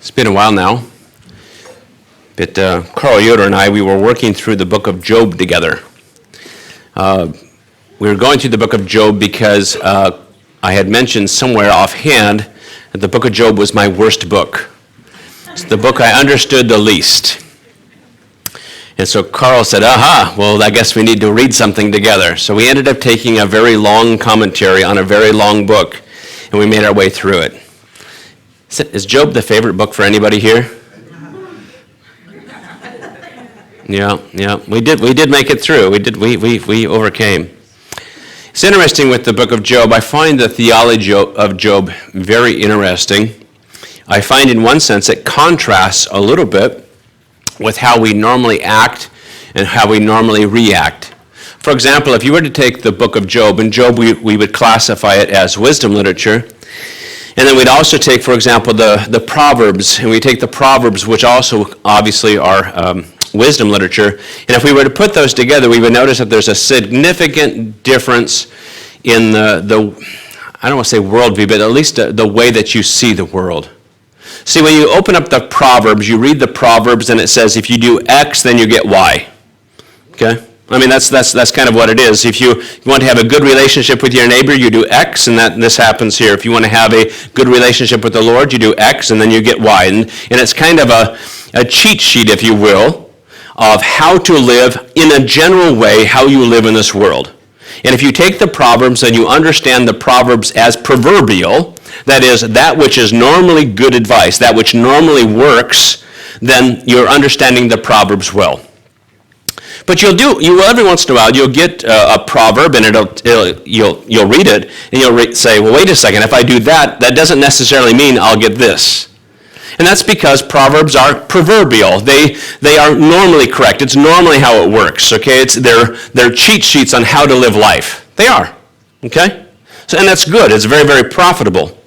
It's been a while now, but Carl Yoder and I, we were working through the book of Job together. We were going through the book of Job because I had mentioned somewhere offhand that the book of Job was my worst book. It's the book I understood the least. And so Carl said, well, I guess we need to read something together. So we ended up taking a very long commentary on a very long book, and we made our way through it. Is Job the favorite book for anybody here? Yeah, we did make it through. We overcame. It's interesting with the book of Job. I find the theology of Job very interesting. I find in one sense it contrasts a little bit with how we normally act and how we normally react. For example, if you were to take the book of Job, and Job we would classify it as wisdom literature, and then we'd also take, for example, the Proverbs, and we take the Proverbs, which also obviously are wisdom literature, and if we were to put those together, we would notice that there's a significant difference in the I don't want to say worldview, but at least the way that you see the world. See, when you open up the Proverbs, you read the Proverbs, and it says, if you do X, then you get Y. Okay? I mean, that's kind of what it is. If you want to have a good relationship with your neighbor, you do X, and this happens here. If you want to have a good relationship with the Lord, you do X, and then you get Y. And it's kind of a cheat sheet, if you will, of how to live in a general way, how you live in this world. And if you take the Proverbs and you understand the Proverbs as proverbial, that is, that which is normally good advice, that which normally works, then you're understanding the Proverbs well. But you will every once in a while, you'll get a proverb, and you'll read it, and you'll say, well, wait a second, if I do that, that doesn't necessarily mean I'll get this. And that's because Proverbs are proverbial. They are normally correct. It's normally how it works, okay? They're cheat sheets on how to live life. They are, okay? And that's good. It's very, very profitable.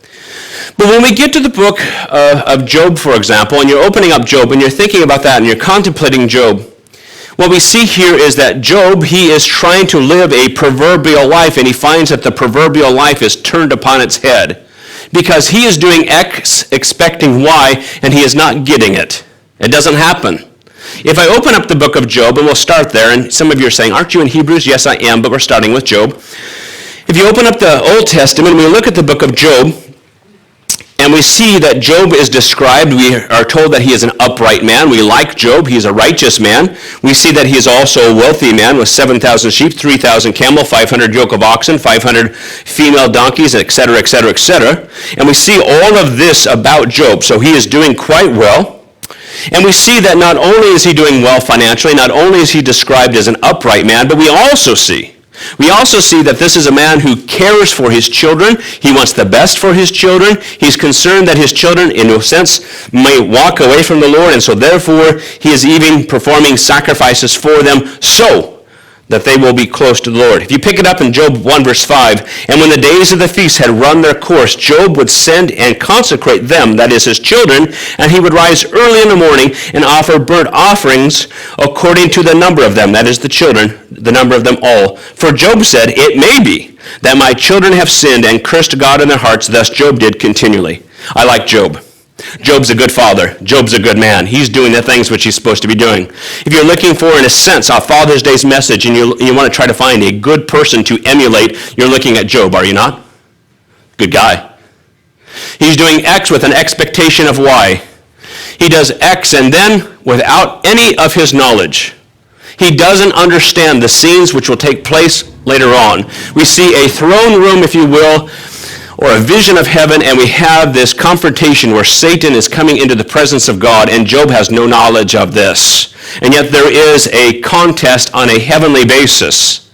But when we get to the book of Job, for example, and you're opening up Job, and you're thinking about that, and you're contemplating Job, what we see here is that Job, he is trying to live a proverbial life, and he finds that the proverbial life is turned upon its head because he is doing X, expecting Y, and he is not getting it. It doesn't happen. If I open up the book of Job, and we'll start there, and some of you are saying, aren't you in Hebrews? Yes, I am, but we're starting with Job. If you open up the Old Testament, and we look at the book of Job, and we see that Job is described, we are told that he is an upright man. We like Job. He's a righteous man. We see that he is also a wealthy man with 7,000 sheep, 3,000 camel, 500 yoke of oxen, 500 female donkeys, etc., etc., etc. And we see all of this about Job. So he is doing quite well. And we see that not only is he doing well financially, not only is he described as an upright man, but we also see that this is a man who cares for his children. He wants the best for his children. He's concerned that his children, in a sense, may walk away from the Lord, and so therefore he is even performing sacrifices for them so that they will be close to the Lord. If you pick it up in Job 1, verse 5, and when the days of the feast had run their course, Job would send and consecrate them, that is his children, and he would rise early in the morning and offer burnt offerings according to the number of them, that is the children, the number of them all. For Job said, it may be that my children have sinned and cursed God in their hearts, thus Job did continually. I like Job. Job's a good father. Job's a good man. He's doing the things which he's supposed to be doing. If you're looking for, in a sense, a Father's Day's message, and you want to try to find a good person to emulate, you're looking at Job, are you not? Good guy. He's doing X with an expectation of Y. He does X, and then, without any of his knowledge, he doesn't understand the scenes which will take place later on. We see a throne room, if you will, or a vision of heaven, and we have this confrontation where Satan is coming into the presence of God, and Job has no knowledge of this. And yet there is a contest on a heavenly basis.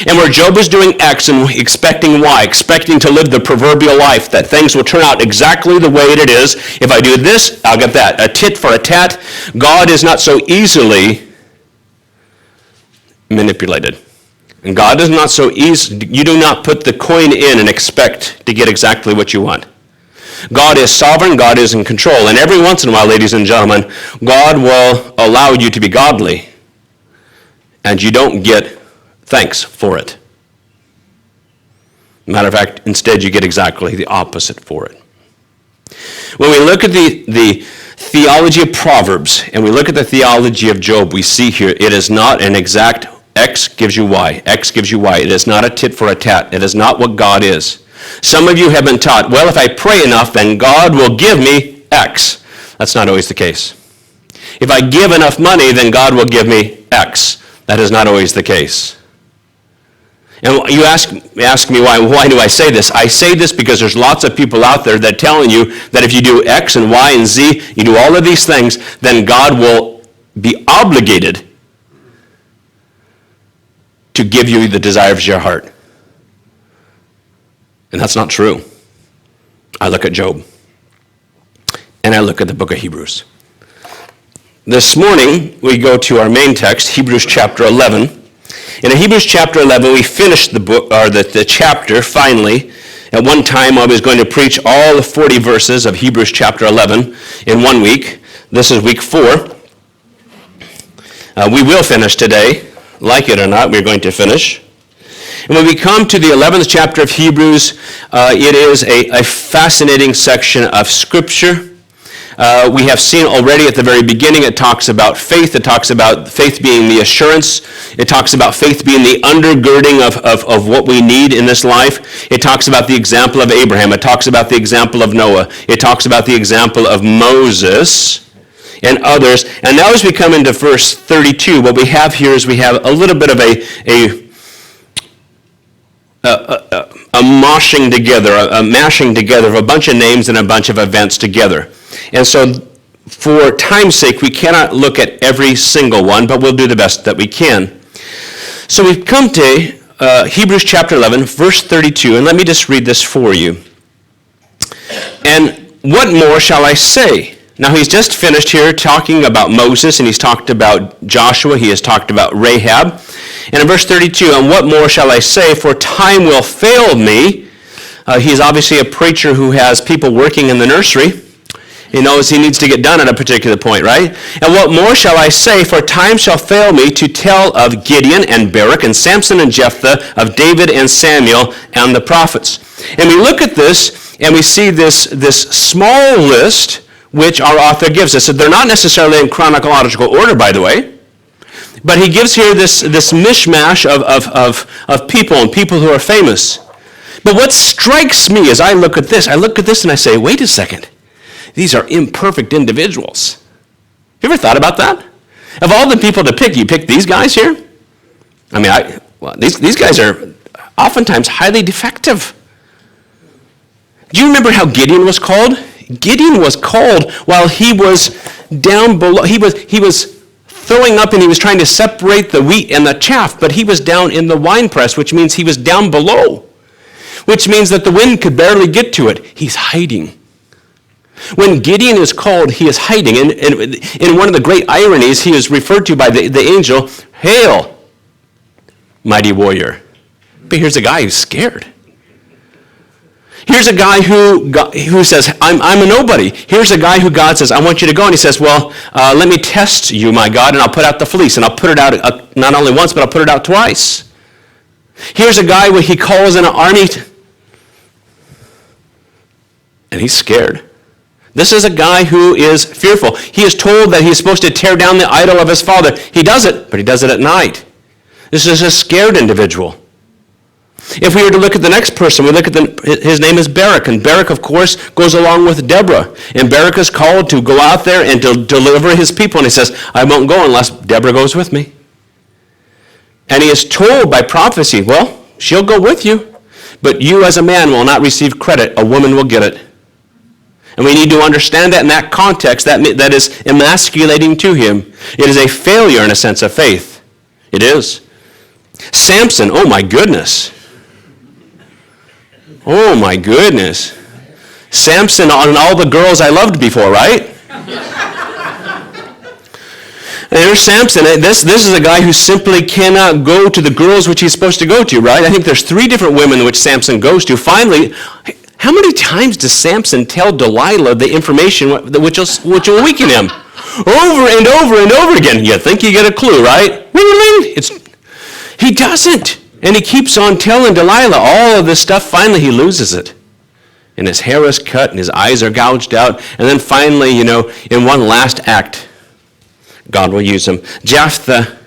And where Job is doing X and expecting Y, expecting to live the proverbial life, that things will turn out exactly the way it is. If I do this, I'll get that. A tit for a tat. God is not so easily manipulated. And God is not so easy. You do not put the coin in and expect to get exactly what you want. God is sovereign. God is in control. And every once in a while, ladies and gentlemen, God will allow you to be godly. And you don't get thanks for it. Matter of fact, instead you get exactly the opposite for it. When we look at the theology of Proverbs and we look at the theology of Job, we see here it is not an exact X gives you Y. X gives you Y. It is not a tit for a tat. It is not what God is. Some of you have been taught, well, if I pray enough, then God will give me X. That's not always the case. If I give enough money, then God will give me X. That is not always the case. And you ask me why do I say this? I say this because there's lots of people out there that are telling you that if you do X and Y and Z, you do all of these things, then God will be obligated to give you the desires of your heart. And that's not true. I look at Job, and I look at the book of Hebrews. This morning, we go to our main text, Hebrews chapter 11. And in Hebrews chapter 11, we finished the book, or the chapter, finally. At one time, I was going to preach all the 40 verses of Hebrews chapter 11 in 1 week. This is week 4. We will finish today. Like it or not, we're going to finish. And when we come to the 11th chapter of Hebrews, it is a fascinating section of Scripture. We have seen already at the very beginning, it talks about faith. It talks about faith being the assurance. It talks about faith being the undergirding of what we need in this life. It talks about the example of Abraham. It talks about the example of Noah. It talks about the example of Moses and others. And now as we come into verse 32, what we have here is we have a little bit of a mashing together of a bunch of names and a bunch of events together. And so for time's sake, we cannot look at every single one, but we'll do the best that we can. So we've come to Hebrews chapter 11, verse 32, and let me just read this for you. And what more shall I say? Now he's just finished here talking about Moses, and he's talked about Joshua, he has talked about Rahab. And in verse 32, and what more shall I say, for time will fail me. He's obviously a preacher who has people working in the nursery. He knows he needs to get done at a particular point, right? And what more shall I say, for time shall fail me to tell of Gideon and Barak and Samson and Jephthah, of David and Samuel and the prophets. And we look at this and we see this small list which our author gives us. So they're not necessarily in chronological order, by the way, but he gives here this mishmash of people and people who are famous. But what strikes me as I look at this and I say, wait a second. These are imperfect individuals. You ever thought about that? Of all the people to pick, you pick these guys here? I mean, these guys are oftentimes highly defective. Do you remember how Gideon was called? Gideon was called while he was down below. He was throwing up and he was trying to separate the wheat and the chaff, but he was down in the winepress, which means he was down below, which means that the wind could barely get to it. He's hiding. When Gideon is called, he is hiding. And in one of the great ironies, he is referred to by the angel, "Hail, mighty warrior." But here's a guy who's scared. Here's a guy who says, I'm a nobody. Here's a guy who God says, I want you to go. And he says, well, let me test you, my God, and I'll put out the fleece. And I'll put it out not only once, but I'll put it out twice. Here's a guy where he calls in an army, and he's scared. This is a guy who is fearful. He is told that he's supposed to tear down the idol of his father. He does it, but he does it at night. This is a scared individual. If we were to look at the next person, we look at his name is Barak, and Barak, of course, goes along with Deborah. And Barak is called to go out there and to deliver his people, and he says, I won't go unless Deborah goes with me. And he is told by prophecy, well, she'll go with you, but you as a man will not receive credit. A woman will get it. And we need to understand that in that context, that is emasculating to him. It is a failure in a sense of faith. It is. Samson, oh my goodness. Oh my goodness. Samson on all the girls I loved before, right? And here's Samson. This is a guy who simply cannot go to the girls which he's supposed to go to, right? I think there's 3 different women which Samson goes to. Finally, how many times does Samson tell Delilah the information which will weaken him? Over and over and over again. You think you get a clue, right? He doesn't. And he keeps on telling Delilah all of this stuff. Finally, he loses it. and his hair is cut, and his eyes are gouged out. And then finally, in one last act, God will use him. Jephthah,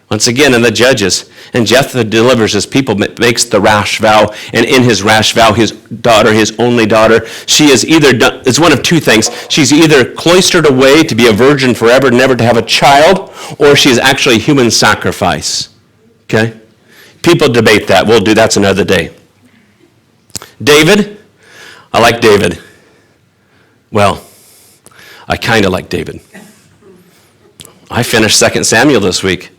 once again, in the Judges. And Jephthah delivers his people, makes the rash vow. And in his rash vow, his daughter, his only daughter, she is it's one of two things. She's either cloistered away to be a virgin forever, never to have a child, or she's actually a human sacrifice. Okay? People debate that. That's another day. David, I like David. Well, I kind of like David. I finished 2 Samuel this week.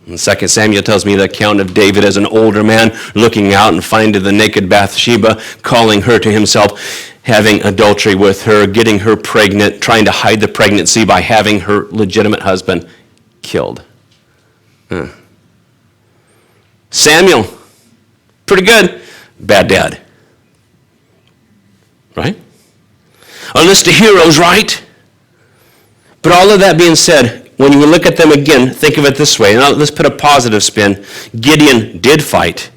And 2 Samuel tells me the account of David as an older man looking out and finding the naked Bathsheba, calling her to himself, having adultery with her, getting her pregnant, trying to hide the pregnancy by having her legitimate husband killed. Samuel, pretty good. Bad dad. Right? A list of heroes, right? But all of that being said, when you look at them again, think of it this way. Now, let's put a positive spin. Gideon did fight,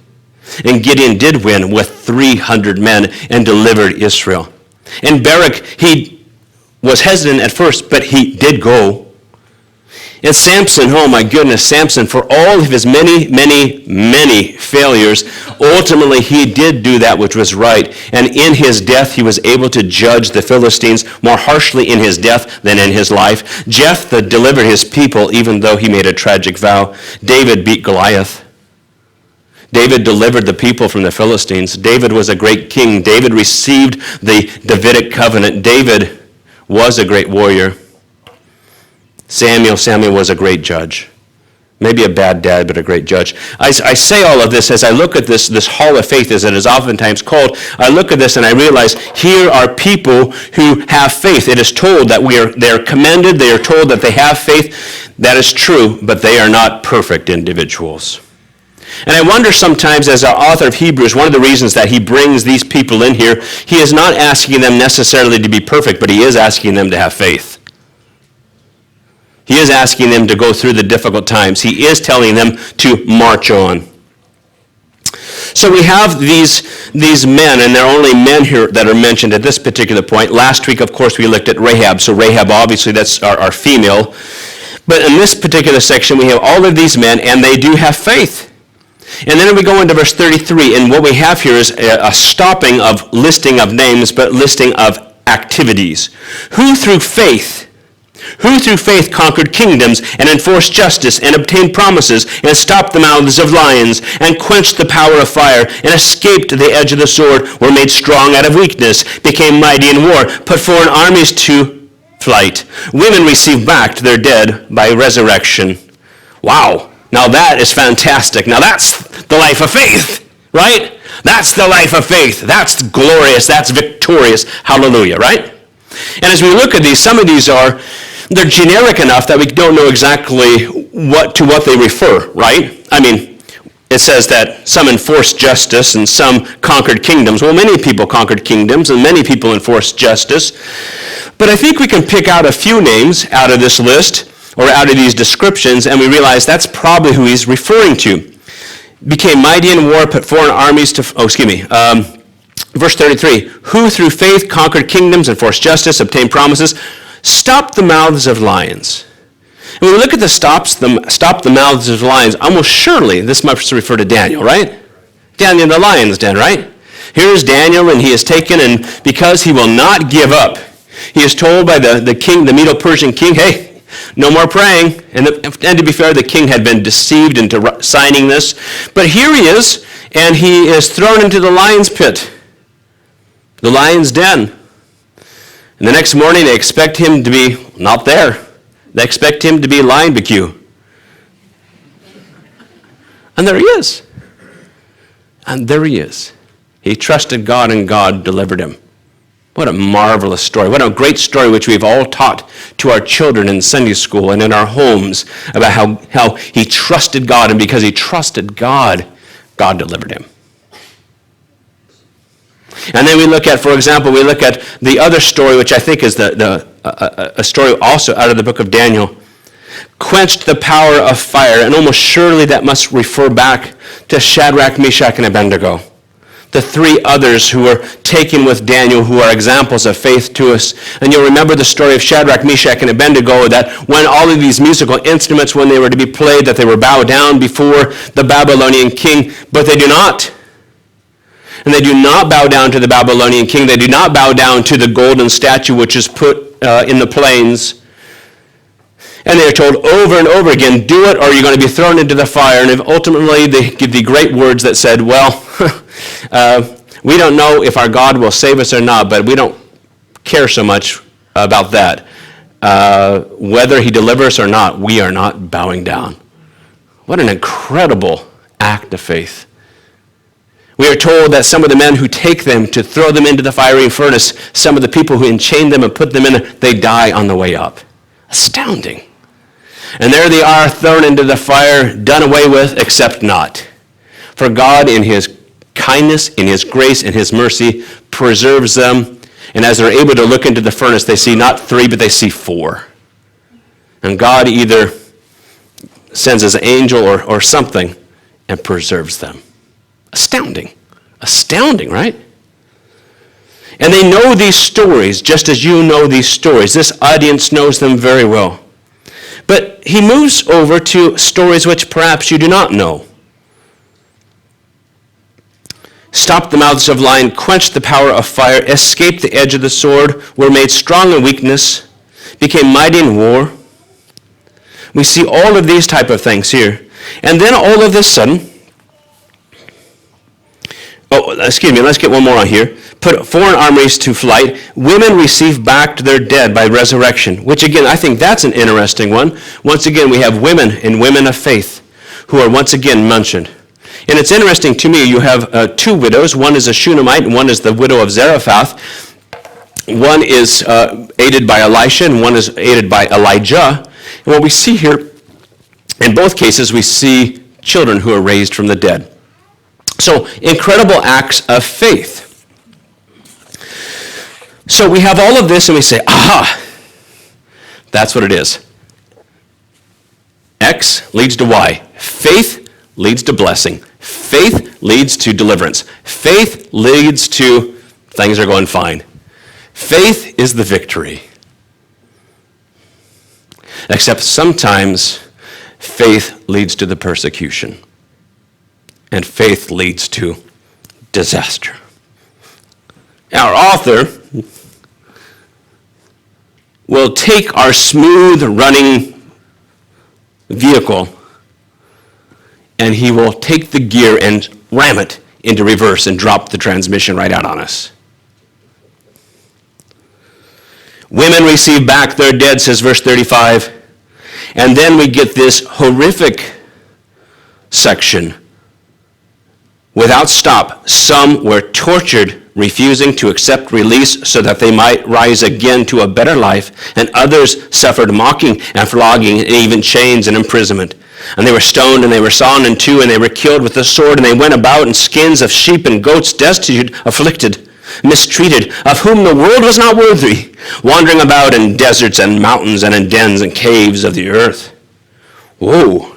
and Gideon did win with 300 men and delivered Israel. And Barak, he was hesitant at first, but he did go. And Samson, oh my goodness, Samson, for all of his many, many, many failures, ultimately he did do that which was right. And in his death, he was able to judge the Philistines more harshly in his death than in his life. Jephthah delivered his people, even though he made a tragic vow. David beat Goliath. David delivered the people from the Philistines. David was a great king. David received the Davidic covenant. David was a great warrior. Samuel was a great judge. Maybe a bad dad, but a great judge. I say all of this as I look at this hall of faith, as it is oftentimes called. I look at this and I realize here are people who have faith. It is told that they are commended. They are told that they have faith. That is true, but they are not perfect individuals. And I wonder sometimes, as our author of Hebrews, one of the reasons that he brings these people in here, he is not asking them necessarily to be perfect, but he is asking them to have faith. He is asking them to go through the difficult times. He is telling them to march on. So we have these men, and there are only men here that are mentioned at this particular point. Last week, of course, we looked at Rahab. So Rahab, obviously, that's our female. But in this particular section, we have all of these men, and they do have faith. And then we go into verse 33, and what we have here is a stopping of listing of names, but listing of activities. Who through faith conquered kingdoms and enforced justice and obtained promises and stopped the mouths of lions and quenched the power of fire and escaped the edge of the sword, were made strong out of weakness, became mighty in war, put foreign armies to flight. Women received back to their dead by resurrection. Wow. Now that is fantastic. Now that's the life of faith, right? That's the life of faith. That's glorious. That's victorious. Hallelujah, right? And as we look at these, some of these they're generic enough that we don't know exactly what they refer, right? I mean, it says that some enforced justice and some conquered kingdoms. Well, many people conquered kingdoms and many people enforced justice. But I think we can pick out a few names out of this list or out of these descriptions, and we realize that's probably who he's referring to. Became mighty in war, put foreign armies to... Verse 33, who through faith conquered kingdoms, enforced justice, obtained promises, stopped the mouths of lions. And when we look at the stop the mouths of lions, almost surely this must refer to Daniel, right? Daniel in the lion's den, right? Here's Daniel, and he is taken, and because he will not give up, he is told by the king, the Medo-Persian king, hey, no more praying. And to be fair, the king had been deceived into signing this. But here he is, and he is thrown into the lion's pit, the lion's den. And the next morning, they expect him to be not there. They expect him to be lion barbecue. And there he is. And there he is. He trusted God, and God delivered him. What a marvelous story. What a great story which we've all taught to our children in Sunday school and in our homes about how he trusted God, and because he trusted God, God delivered him. And then we look at, for example, the other story, which I think is a story also out of the book of Daniel. Quenched the power of fire, and almost surely that must refer back to Shadrach, Meshach, and Abednego. the three others who were taken with Daniel, who are examples of faith to us. And you'll remember the story of Shadrach, Meshach, and Abednego, that when all of these musical instruments, when they were to be played, that they were bowed down before the Babylonian king, but they do not. And they do not bow down to the Babylonian king. They do not bow down to the golden statue which is put in the plains. And they are told over and over again, do it or you're going to be thrown into the fire. And ultimately they give the great words that said, well, we don't know if our God will save us or not, but we don't care so much about that. Whether he delivers us or not, we are not bowing down. What an incredible act of faith. We are told that some of the men who take them to throw them into the fiery furnace, some of the people who enchain them and put them in, they die on the way up. Astounding. And there they are, thrown into the fire, done away with, except not. For God, in his kindness, in his grace, in his mercy, preserves them. And as they're able to look into the furnace, they see not 3, but they see 4. And God either sends his angel or something and preserves them. Astounding. Astounding, right? And they know these stories just as you know these stories. This audience knows them very well. But he moves over to stories which perhaps you do not know. Stopped the mouths of lions, quenched the power of fire, escaped the edge of the sword, were made strong in weakness, became mighty in war. We see all of these type of things here. And then all of a sudden, let's get one more on here. Put foreign armies to flight. Women receive back their dead by resurrection, which again, I think that's an interesting one. Once again, we have women and women of faith who are once again mentioned. And it's interesting to me, you have 2 widows. One is a Shunammite and one is the widow of Zarephath. One is aided by Elisha and one is aided by Elijah. And what we see here, in both cases, we see children who are raised from the dead. So, incredible acts of faith. So we have all of this and we say, aha, that's what it is. X leads to Y. Faith leads to blessing. Faith leads to deliverance. Faith leads to things are going fine. Faith is the victory. Except sometimes faith leads to the persecution. And faith leads to disaster. Our author will take our smooth running vehicle and he will take the gear and ram it into reverse and drop the transmission right out on us. Women receive back their dead, says verse 35. And then we get this horrific section. Without stop, some were tortured, refusing to accept release so that they might rise again to a better life, and others suffered mocking and flogging and even chains and imprisonment. And they were stoned and they were sawn in two and they were killed with the sword, and they went about in skins of sheep and goats, destitute, afflicted, mistreated, of whom the world was not worthy, wandering about in deserts and mountains and in dens and caves of the earth. Whoa.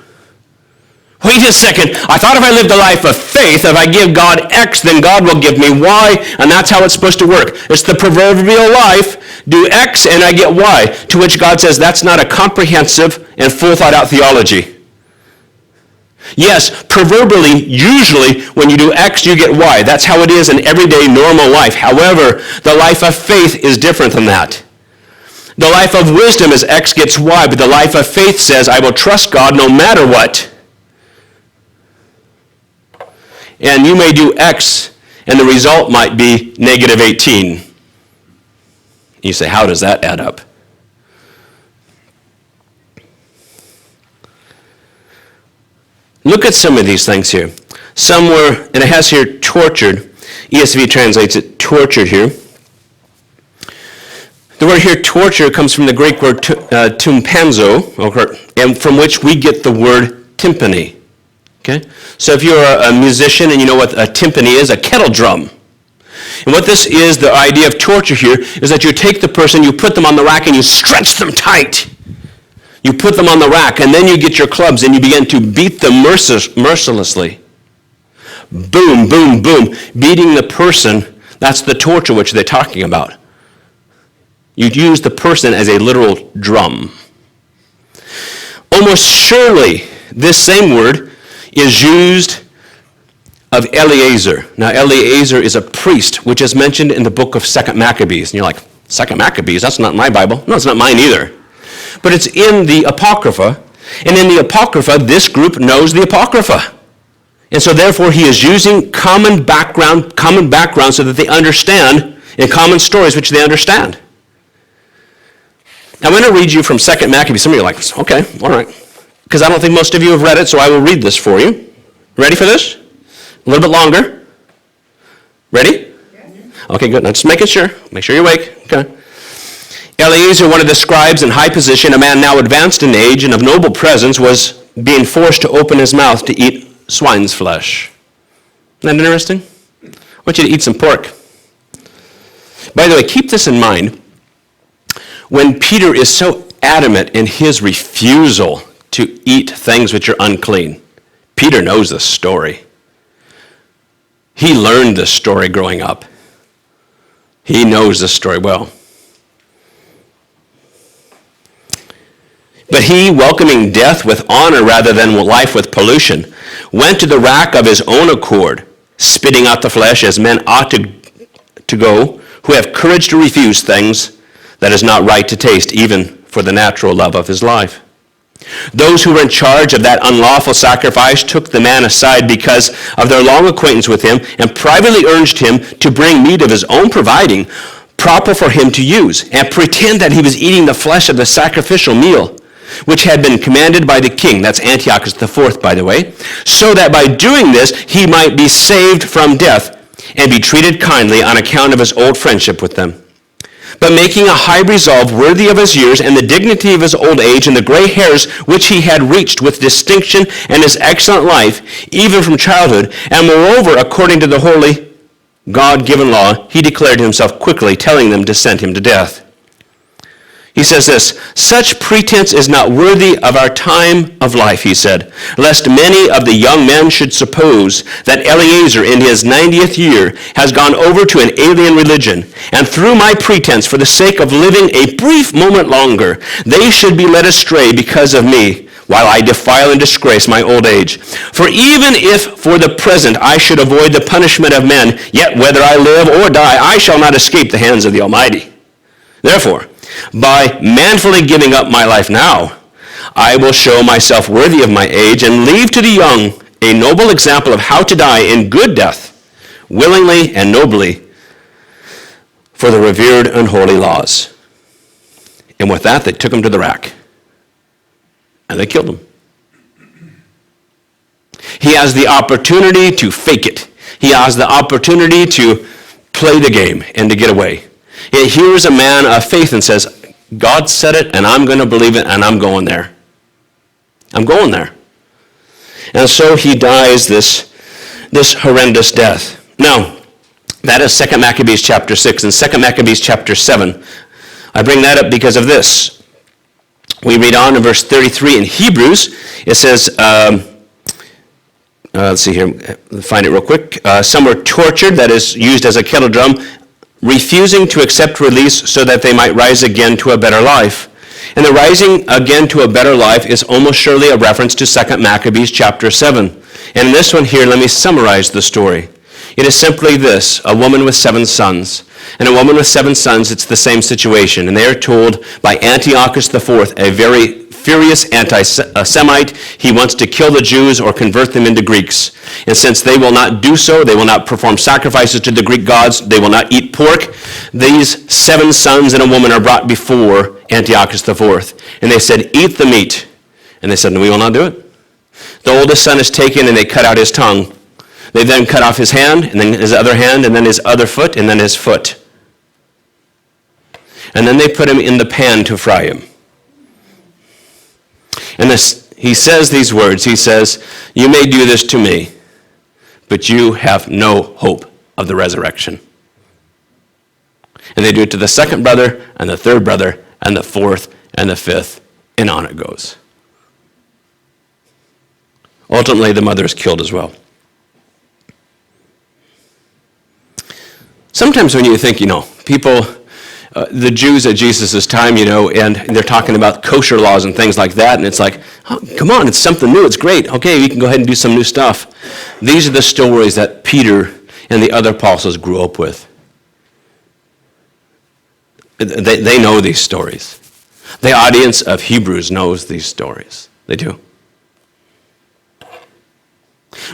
Wait a second. I thought if I lived a life of faith, if I give God X, then God will give me Y, and that's how it's supposed to work. It's the proverbial life. Do X and I get Y. To which God says that's not a comprehensive and full thought out theology. Yes, proverbially, usually, when you do X, you get Y. That's how it is in everyday normal life. However, the life of faith is different than that. The life of wisdom is X gets Y, but the life of faith says, I will trust God no matter what. And you may do X, and the result might be negative 18. You say, how does that add up? Look at some of these things here. Some were, and it has here tortured. ESV translates it tortured here. The word here torture comes from the Greek word tumpanzo, and from which we get the word timpani. Okay? So if you're a musician and you know what a timpani is, a kettle drum. And what this is, the idea of torture here, is that you take the person, you put them on the rack, and you stretch them tight. You put them on the rack, and then you get your clubs, and you begin to beat them mercilessly. boom, boom, boom, beating the person. That's the torture which they're talking about. You use the person as a literal drum. Almost surely, this same word is used of Eleazar. Now, Eleazar is a priest, which is mentioned in the book of 2 Maccabees. And you're like, 2 Maccabees? That's not my Bible. No, it's not mine either. But it's in the Apocrypha. And in the Apocrypha, this group knows the Apocrypha. And so therefore, he is using common background so that they understand, in common stories which they understand. I'm going to read you from 2 Maccabees. Some of you are like, okay, all right. Because I don't think most of you have read it, so I will read this for you. Ready for this? A little bit longer. Ready? Okay, good. Now just making sure. Make sure you're awake. Okay. Eleazar, one of the scribes in high position, a man now advanced in age and of noble presence, was being forced to open his mouth to eat swine's flesh. Isn't that interesting? I want you to eat some pork. By the way, keep this in mind. When Peter is so adamant in his refusal to eat things which are unclean, Peter knows this story. He learned this story growing up. He knows this story well. But he, welcoming death with honor rather than life with pollution, went to the rack of his own accord, spitting out the flesh as men ought to go, who have courage to refuse things that is not right to taste, even for the natural love of his life. Those who were in charge of that unlawful sacrifice took the man aside because of their long acquaintance with him and privately urged him to bring meat of his own providing, proper for him to use, and pretend that he was eating the flesh of the sacrificial meal, which had been commanded by the king, that's Antiochus IV, by the way, so that by doing this he might be saved from death and be treated kindly on account of his old friendship with them. But making a high resolve worthy of his years and the dignity of his old age and the gray hairs which he had reached with distinction and his excellent life, even from childhood, and moreover, according to the holy God-given law, he declared himself quickly, telling them to send him to death. He says this, such pretense is not worthy of our time of life, he said, lest many of the young men should suppose that Eleazar in his 90th year has gone over to an alien religion, and through my pretense, for the sake of living a brief moment longer, they should be led astray because of me, while I defile and disgrace my old age. For even if for the present I should avoid the punishment of men, yet whether I live or die, I shall not escape the hands of the Almighty. Therefore, by manfully giving up my life now, I will show myself worthy of my age and leave to the young a noble example of how to die in good death, willingly and nobly, for the revered and holy laws. And with that, they took him to the rack, and they killed him. He has the opportunity to fake it. He has the opportunity to play the game and to get away. Here's a man of faith and says, God said it, and I'm going to believe it, and I'm going there. I'm going there. And so he dies this horrendous death. Now, that is 2 Maccabees chapter 6 and 2 Maccabees chapter 7. I bring that up because of this. We read on in verse 33 in Hebrews. It says, let's see here, find it real quick. Some were tortured, that is used as a kettle drum, refusing to accept release so that they might rise again to a better life. And the rising again to a better life is almost surely a reference to 2 Maccabees chapter 7. And in this one here, let me summarize the story. It is simply this, a woman with 7 sons. And a woman with 7 sons, it's the same situation. And they are told by Antiochus IV, a very furious anti-Semite, he wants to kill the Jews or convert them into Greeks. And since they will not do so, they will not perform sacrifices to the Greek gods, they will not eat pork, these 7 sons and a woman are brought before Antiochus IV. And they said, eat the meat. And they said, no, we will not do it. The oldest son is taken and they cut out his tongue. They then cut off his hand, and then his other hand, and then his other foot, and then his foot. And then they put him in the pan to fry him. And he says these words. He says, you may do this to me, but you have no hope of the resurrection. And they do it to the second brother, and the third brother, and the fourth, and the fifth, and on it goes. Ultimately, the mother is killed as well. Sometimes when you think, people, the Jews at Jesus' time, and they're talking about kosher laws and things like that, and it's like, oh, come on, it's something new, it's great. Okay, we can go ahead and do some new stuff. These are the stories that Peter and the other apostles grew up with. They know these stories. The audience of Hebrews knows these stories. They do.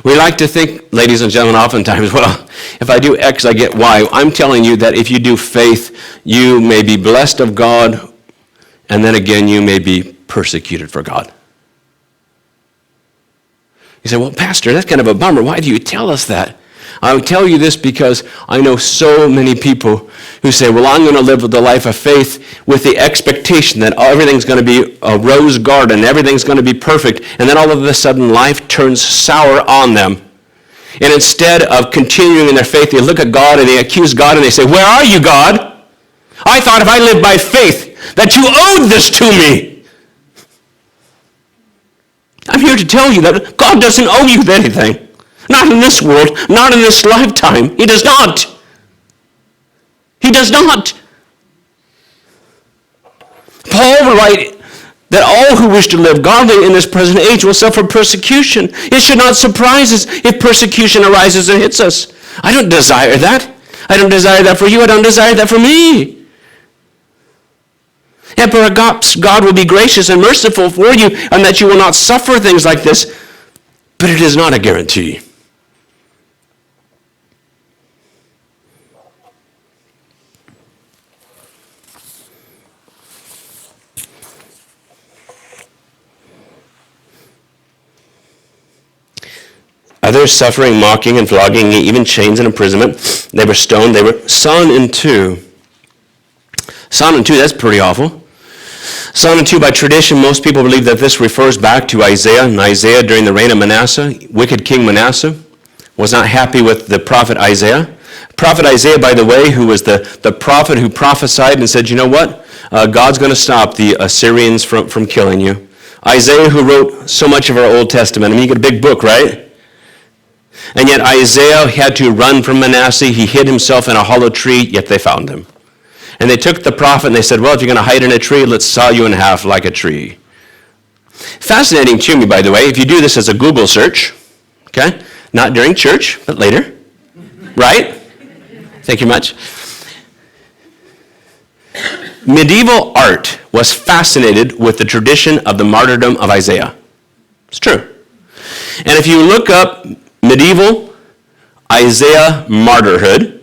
We like to think, ladies and gentlemen, oftentimes, well, if I do X, I get Y. I'm telling you that if you do faith, you may be blessed of God, and then again, you may be persecuted for God. You say, well, Pastor, that's kind of a bummer. Why do you tell us that? I would tell you this because I know so many people who say, well, I'm going to live with the life of faith with the expectation that everything's going to be a rose garden, everything's going to be perfect, and then all of a sudden life turns sour on them. And instead of continuing in their faith, they look at God and they accuse God and they say, where are you, God? I thought if I lived by faith that you owed this to me. I'm here to tell you that God doesn't owe you anything. Not in this world, not in this lifetime. He does not. He does not. Paul will write that all who wish to live godly in this present age will suffer persecution. It should not surprise us if persecution arises and hits us. I don't desire that. I don't desire that for you. I don't desire that for me. And perhaps God will be gracious and merciful for you and that you will not suffer things like this, but it is not a guarantee. Others suffering, mocking, and flogging, even chains and imprisonment. They were stoned. They were sawn in two. Sawn in two, that's pretty awful. Sawn in two by tradition, most people believe that this refers back to Isaiah. And Isaiah, during the reign of Manasseh, wicked King Manasseh, was not happy with the prophet Isaiah. Prophet Isaiah, by the way, who was the prophet who prophesied and said, you know what? God's going to stop the Assyrians from killing you. Isaiah, who wrote so much of our Old Testament. I mean, you get a big book, right? And yet Isaiah had to run from Manasseh. He hid himself in a hollow tree, yet they found him. And they took the prophet and they said, well, if you're going to hide in a tree, let's saw you in half like a tree. Fascinating to me, by the way, if you do this as a Google search, okay? Not during church, but later, right? Thank you much. Medieval art was fascinated with the tradition of the martyrdom of Isaiah. It's true. And if you look up medieval Isaiah martyrhood,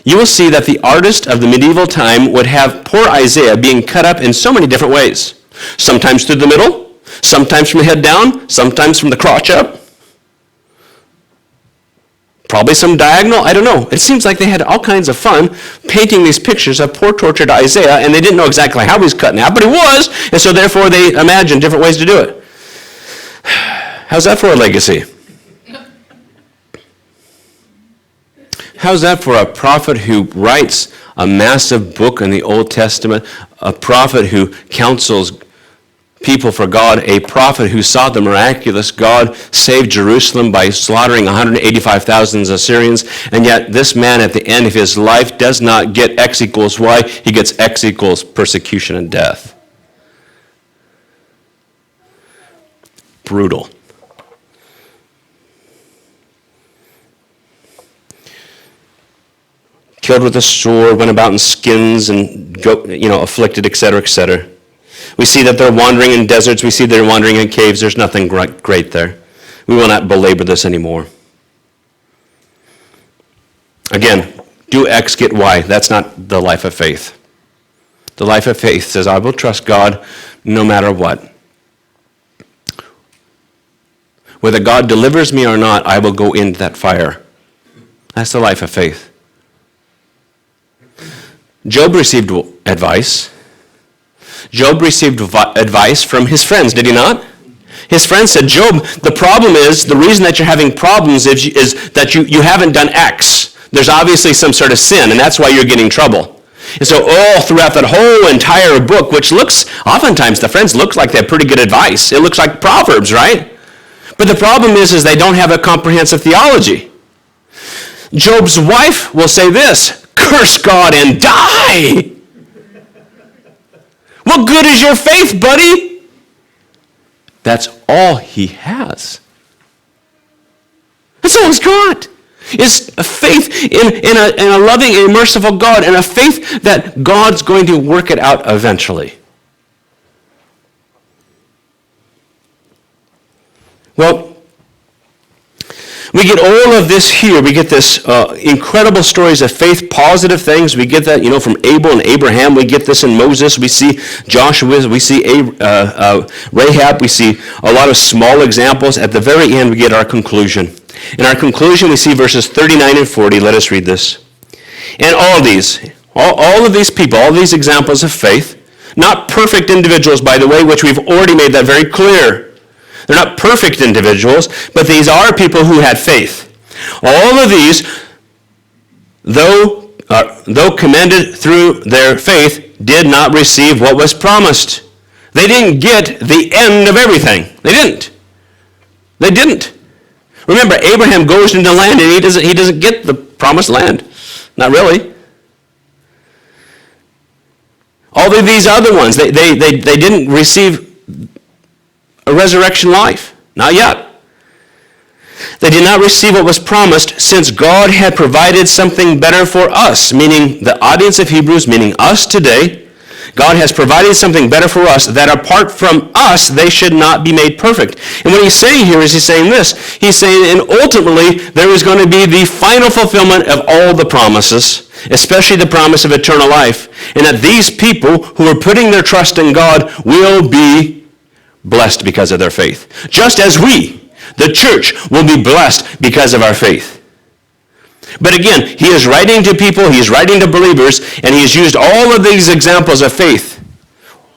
you will see that the artist of the medieval time would have poor Isaiah being cut up in so many different ways. Sometimes through the middle, sometimes from the head down, sometimes from the crotch up. Probably some diagonal, I don't know. It seems like they had all kinds of fun painting these pictures of poor tortured Isaiah, and they didn't know exactly how he was cut in half, but he was, and so therefore they imagined different ways to do it. How's that for a legacy? How's that for a prophet who writes a massive book in the Old Testament, a prophet who counsels people for God, a prophet who saw the miraculous God save Jerusalem by slaughtering 185,000 Assyrians, and yet this man at the end of his life does not get X equals Y, he gets X equals persecution and death. Brutal. Killed with a sword, went about in skins and afflicted, etc., etc. We see that they're wandering in deserts. We see they're wandering in caves. There's nothing great there. We will not belabor this anymore. Again, do X, get Y. That's not the life of faith. The life of faith says, I will trust God no matter what. Whether God delivers me or not, I will go into that fire. That's the life of faith. Job received advice. Job received advice from his friends, did he not? His friends said, Job, the problem is, the reason that you're having problems is that you haven't done X. There's obviously some sort of sin, and that's why you're getting trouble. And so all throughout that whole entire book, which looks, oftentimes the friends look like they have pretty good advice. It looks like Proverbs, right? But the problem is they don't have a comprehensive theology. Job's wife will say this, curse God and die. What good is your faith, buddy? That's all he has. That's all he's got. Is a faith in a loving and merciful God, and a faith that God's going to work it out eventually. Well, we get all of this here. We get this incredible stories of faith, positive things. We get that, from Abel and Abraham. We get this in Moses. We see Joshua. We see Rahab. We see a lot of small examples. At the very end, we get our conclusion. In our conclusion, we see verses 39 and 40. Let us read this. And all of these people, all these examples of faith, not perfect individuals, by the way, which we've already made that very clear. They're not perfect individuals, but these are people who had faith. All of these, though commended through their faith, did not receive what was promised. They didn't get the end of everything. They didn't. Remember, Abraham goes into the land and he doesn't get the promised land. Not really. All of these other ones, they didn't receive a resurrection life. Not yet. They did not receive what was promised, since God had provided something better for us, meaning the audience of Hebrews, meaning us today. God has provided something better for us, that apart from us, they should not be made perfect. And what he's saying here is he's saying this. He's saying, and ultimately, there is going to be the final fulfillment of all the promises, especially the promise of eternal life, and that these people who are putting their trust in God will be blessed because of their faith. Just as we, the church, will be blessed because of our faith. But again, he is writing to people, he is writing to believers, and he has used all of these examples of faith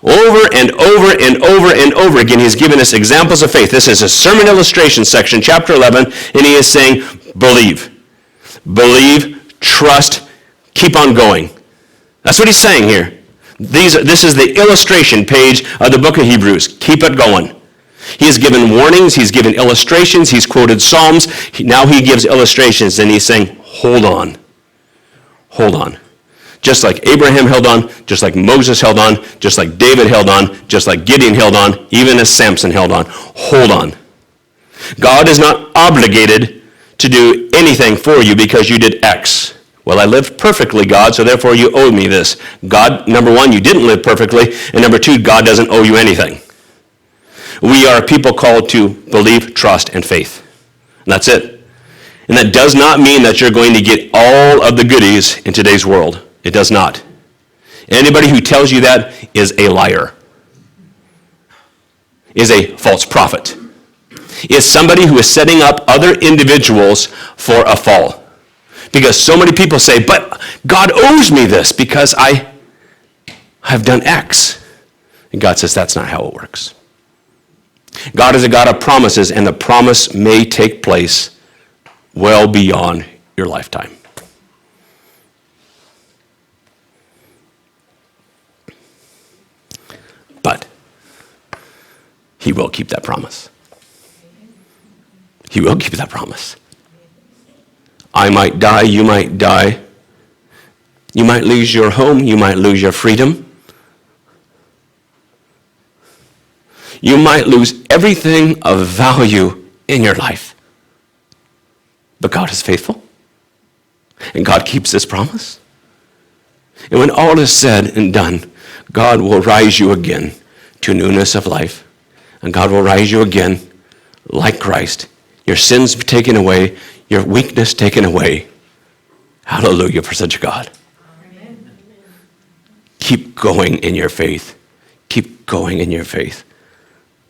over and over and over and over again. He's given us examples of faith. This is a sermon illustration section, chapter 11, and he is saying, believe, trust, keep on going. That's what he's saying here. This is the illustration page of the book of Hebrews. Keep it going. He has given warnings, he's given illustrations, he's quoted Psalms. Now he gives illustrations, and he's saying, hold on. Just like Abraham held on, just like Moses held on, just like David held on, just like Gideon held on, even as Samson held on. Hold on. God is not obligated to do anything for you because you did X. Well, I lived perfectly, God, so therefore you owe me this. God, number one, you didn't live perfectly, and number two, God doesn't owe you anything. We are people called to believe, trust, and faith. And that's it. And that does not mean that you're going to get all of the goodies in today's world. It does not. Anybody who tells you that is a liar, is a false prophet, is somebody who is setting up other individuals for a fall. Because so many people say, but God owes me this because I have done X. And God says, that's not how it works. God is a God of promises, and the promise may take place well beyond your lifetime. But he will keep that promise. He will keep that promise. I might die, you might die. You might lose your home, you might lose your freedom. You might lose everything of value in your life. But God is faithful. And God keeps his promise. And when all is said and done, God will rise you again to newness of life. And God will rise you again like Christ. Your sins taken away, your weakness taken away. Hallelujah for such a God. Amen. Keep going in your faith. Keep going in your faith.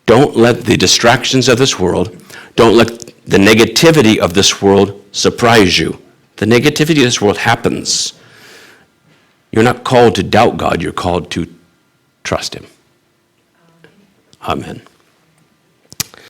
Don't let the distractions of this world, don't let the negativity of this world surprise you. The negativity of this world happens. You're not called to doubt God, you're called to trust him. Amen.